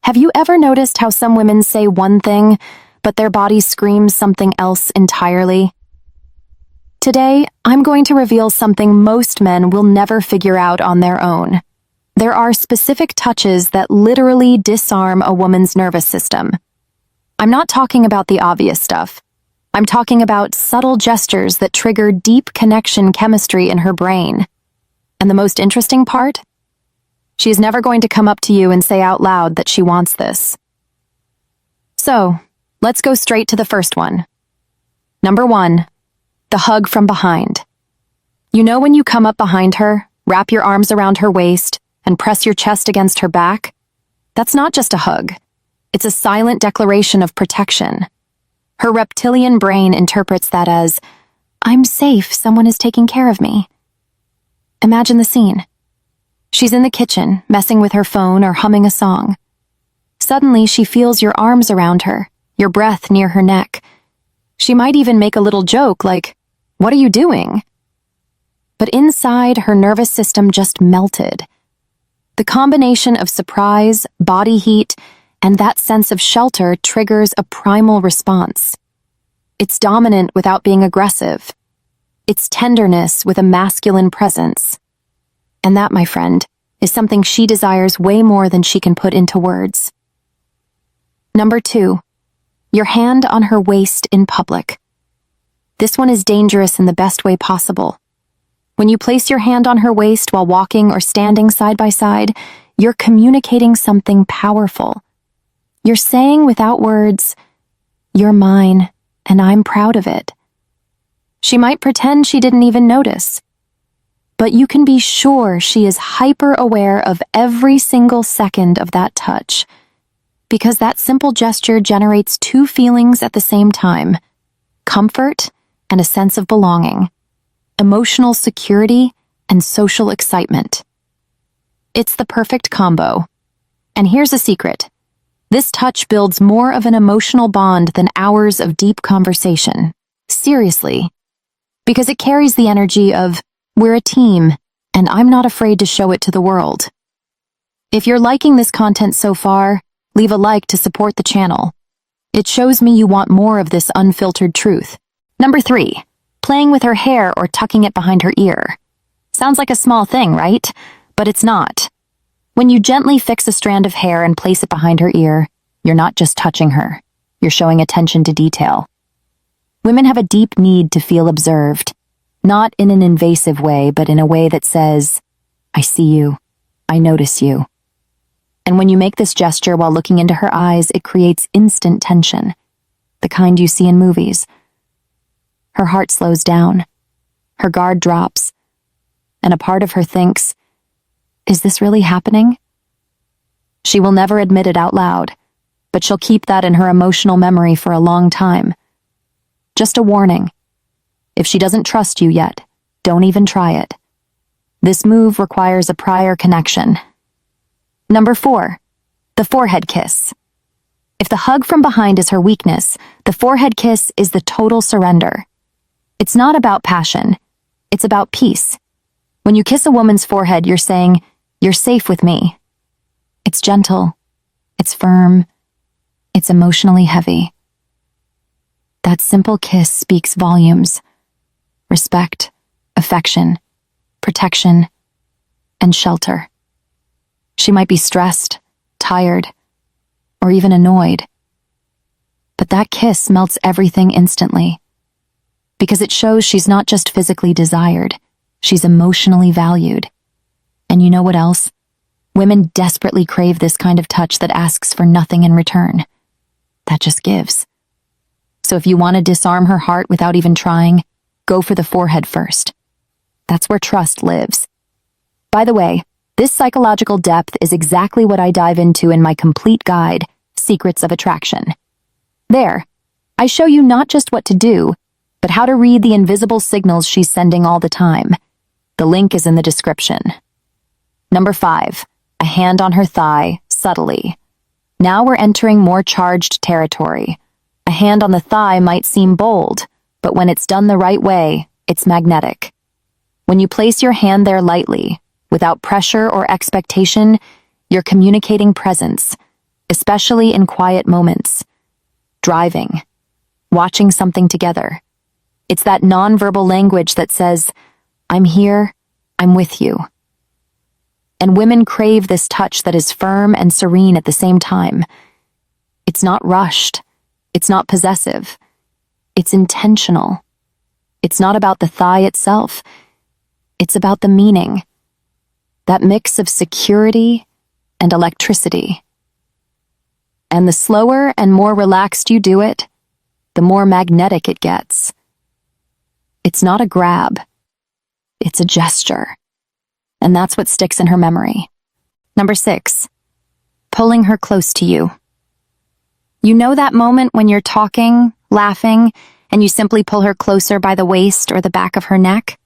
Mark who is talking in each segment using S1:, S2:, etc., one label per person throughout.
S1: Have you ever noticed how some women say one thing, but their body screams something else entirely? Today, I'm going to reveal something most men will never figure out on their own. There are specific touches that literally disarm a woman's nervous system. I'm not talking about the obvious stuff. I'm talking about subtle gestures that trigger deep connection chemistry in her brain. And the most interesting part? She's never going to come up to you and say out loud that she wants this. So, let's go straight to the first one. Number 1, the hug from behind. You know when you come up behind her, wrap your arms around her waist, and press your chest against her back? That's not just a hug. It's a silent declaration of protection. Her reptilian brain interprets that as, I'm safe, someone is taking care of me. Imagine the scene. She's in the kitchen, messing with her phone or humming a song. Suddenly, she feels your arms around her, your breath near her neck. She might even make a little joke like, "What are you doing?" But inside, her nervous system just melted. The combination of surprise, body heat, and that sense of shelter triggers a primal response. It's dominant without being aggressive. It's tenderness with a masculine presence. And that, my friend, is something she desires way more than she can put into words. Number 2, your hand on her waist in public. This one is dangerous in the best way possible. When you place your hand on her waist while walking or standing side by side, you're communicating something powerful. You're saying without words, "You're mine, and I'm proud of it." She might pretend she didn't even notice. But you can be sure she is hyper-aware of every single second of that touch, because that simple gesture generates 2 feelings at the same time: comfort and a sense of belonging, emotional security and social excitement. It's the perfect combo. And here's a secret. This touch builds more of an emotional bond than hours of deep conversation. Seriously. Because it carries the energy of, we're a team, and I'm not afraid to show it to the world. If you're liking this content so far, leave a like to support the channel. It shows me you want more of this unfiltered truth. Number 3, playing with her hair or tucking it behind her ear. Sounds like a small thing, right? But it's not. When you gently fix a strand of hair and place it behind her ear, you're not just touching her. You're showing attention to detail. Women have a deep need to feel observed. Not in an invasive way, but in a way that says, I see you, I notice you. And when you make this gesture while looking into her eyes, it creates instant tension, the kind you see in movies. Her heart slows down, her guard drops, and a part of her thinks, is this really happening? She will never admit it out loud, but she'll keep that in her emotional memory for a long time. Just a warning. If she doesn't trust you yet, don't even try it. This move requires a prior connection. Number 4, the forehead kiss. If the hug from behind is her weakness, the forehead kiss is the total surrender. It's not about passion. It's about peace. When you kiss a woman's forehead, you're saying, you're safe with me. It's gentle. It's firm. It's emotionally heavy. That simple kiss speaks volumes. Respect, affection, protection, and shelter. She might be stressed, tired, or even annoyed. But that kiss melts everything instantly. Because it shows she's not just physically desired, she's emotionally valued. And you know what else? Women desperately crave this kind of touch that asks for nothing in return. That just gives. So if you want to disarm her heart without even trying, go for the forehead first. That's where trust lives. By the way, this psychological depth is exactly what I dive into in my complete guide, Secrets of Attraction. There, I show you not just what to do, but how to read the invisible signals she's sending all the time. The link is in the description. Number 5, a hand on her thigh, subtly. Now we're entering more charged territory. A hand on the thigh might seem bold, but when it's done the right way, it's magnetic. When you place your hand there lightly, without pressure or expectation, you're communicating presence. especially in quiet moments. Driving, watching something together. It's that nonverbal language that says, I'm here, I'm with you. And women crave this touch that is firm and serene at the same time. It's not rushed. It's not possessive. It's intentional. It's not about the thigh itself. It's about the meaning. That mix of security and electricity. And the slower and more relaxed you do it, the more magnetic it gets. It's not a grab. It's a gesture. And that's what sticks in her memory. Number 6, pulling her close to you. You know that moment when you're talking, laughing, and you simply pull her closer by the waist or the back of her neck?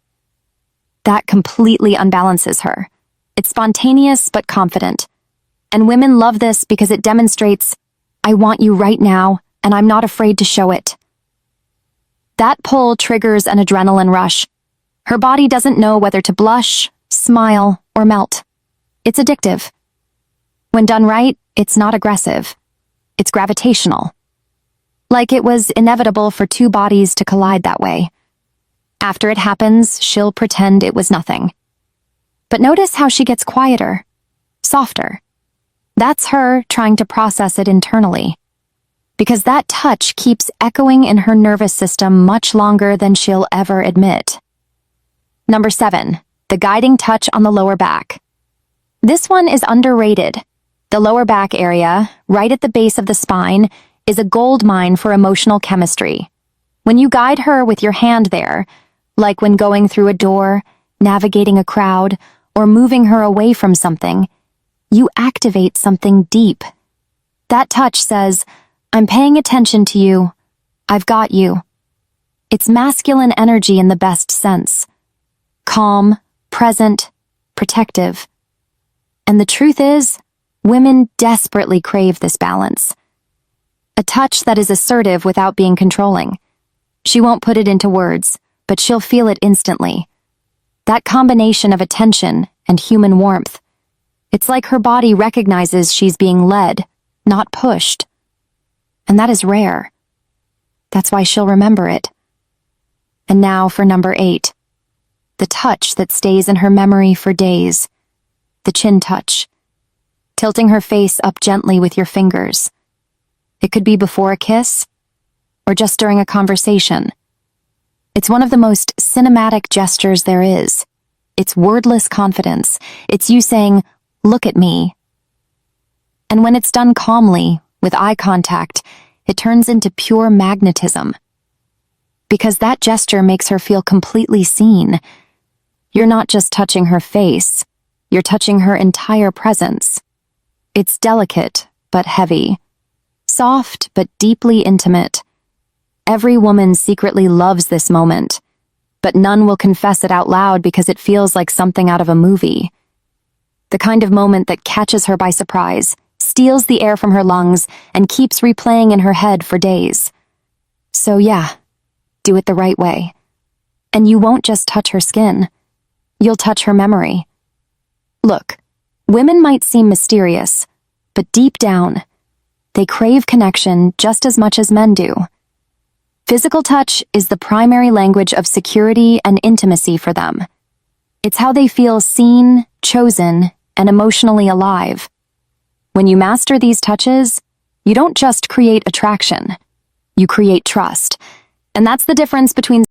S1: That completely unbalances her. It's spontaneous but confident. And women love this because it demonstrates, I want you right now, and I'm not afraid to show it. That pull triggers an adrenaline rush. Her body doesn't know whether to blush, smile, or melt. It's addictive. When done right, it's not aggressive. It's gravitational. Like it was inevitable for two bodies to collide that way. After it happens, she'll pretend it was nothing. But notice how she gets quieter, softer. That's her trying to process it internally. Because that touch keeps echoing in her nervous system much longer than she'll ever admit. Number 7, the guiding touch on the lower back. This one is underrated. The lower back area, right at the base of the spine, is a goldmine for emotional chemistry. When you guide her with your hand there, like when going through a door, navigating a crowd, or moving her away from something, you activate something deep. That touch says, I'm paying attention to you. I've got you. It's masculine energy in the best sense. Calm, present, protective. And the truth is, women desperately crave this balance. A touch that is assertive without being controlling. She won't put it into words, but she'll feel it instantly. That combination of attention and human warmth. It's like her body recognizes she's being led, not pushed. And that is rare. That's why she'll remember it. And now for number 8. The touch that stays in her memory for days. The chin touch. Tilting her face up gently with your fingers. It could be before a kiss, or just during a conversation. It's one of the most cinematic gestures there is. It's wordless confidence. It's you saying, look at me. And when it's done calmly, with eye contact, it turns into pure magnetism. Because that gesture makes her feel completely seen. You're not just touching her face, you're touching her entire presence. It's delicate, but heavy. Soft, but deeply intimate. Every woman secretly loves this moment, but none will confess it out loud because it feels like something out of a movie. The kind of moment that catches her by surprise, steals the air from her lungs, and keeps replaying in her head for days. So yeah, do it the right way. And you won't just touch her skin. You'll touch her memory. Look, women might seem mysterious, but deep down, they crave connection just as much as men do. Physical touch is the primary language of security and intimacy for them. It's how they feel seen, chosen, and emotionally alive. When you master these touches, you don't just create attraction, you create trust. And that's the difference between